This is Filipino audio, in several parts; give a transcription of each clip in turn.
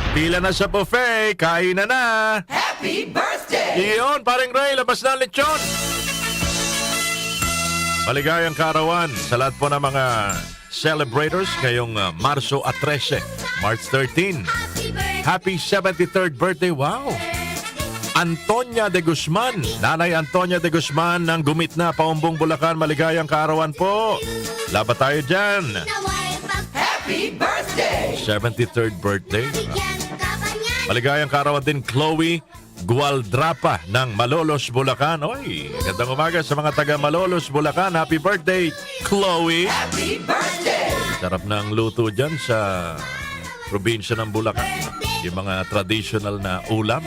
Pila na sa buffet, kain na. Happy birthday! Iyon, paring Ray, labas na ang lechon. Maligayang kaarawan sa lahat po ng mga celebrators ngayong Marso 13, March 13. Happy 73rd birthday, wow! Antonia de Guzman, Nanay Antonia de Guzman ng Gumit na Paumbong, Bulacan, maligayang kaarawan po. Laban tayo dyan. Happy birthday! 73rd birthday. Maligayang kaarawan din Chloe Gualdrapa ng Malolos, Bulacan. Oy, gandang umaga sa mga taga Malolos, Bulacan. Happy birthday, Chloe. Happy birthday! Sarap ng luto dyan sa probinsya ng Bulacan. Yung mga traditional na ulam.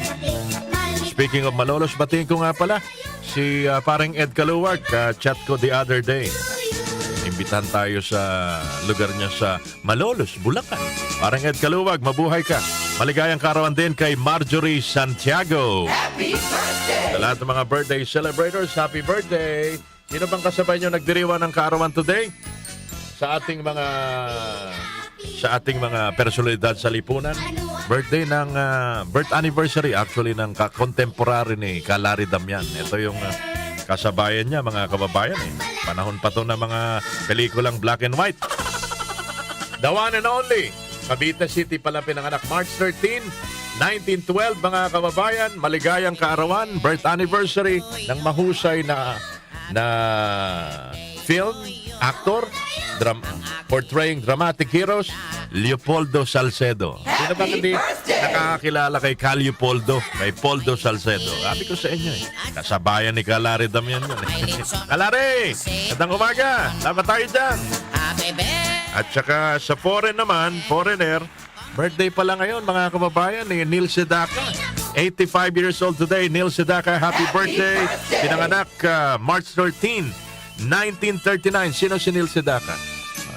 Speaking of Malolos, batiin ko nga pala si paring Ed Caluwag. Chat ko the other day. Imbitahan tayo sa lugar niya sa Malolos, Bulacan. Parang Ed Caluwag, mabuhay ka. Maligayang kaarawan din kay Marjorie Santiago. Happy birthday! Sa lahat ng mga birthday celebrators, happy birthday! Sino bang kasabay nyo nagdiriwang ng kaarawan today? Sa ating mga personalidad sa lipunan. Birthday ng birth anniversary actually ng contemporary ni Kalari Damian. Ito yung kasabayan niya, mga kababayan. Panahon pa to ng mga pelikulang black and white. The one and only Cavite City pala pinanganak March 13, 1912, mga kababayan. Maligayang kaarawan, birth anniversary ng mahusay na film actor portraying dramatic heroes, Leopoldo Salcedo. Sino ba hindi nakakakilala kay Cal Leopoldo, kay Poldo Salcedo? Sabi ko sa inyo kasabayan ni Kalari Damian yun. Kalari, gandang umaga. Laban tayo dyan. At saka sa foreigner, birthday pala ngayon mga kababayan ni Neil Sedaka. 85 years old today, Neil Sedaka. Happy birthday. Pinanganak March 13, 1939. Sino si Neil Sedaka?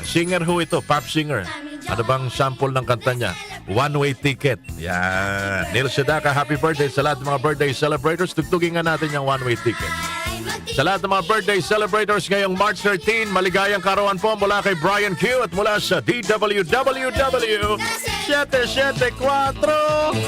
Singer ho ito, pop singer. Ano bang sample ng kanta niya? One Way Ticket. Yan. Neil Sedaka, happy birthday sa lahat ng mga birthday celebrators. Tugtugin nga natin yung One Way Ticket. Sa lahat ng mga birthday celebrators ngayong March 13, maligayang kaarawan po mula kay Brian Q at mula sa DWWW 774.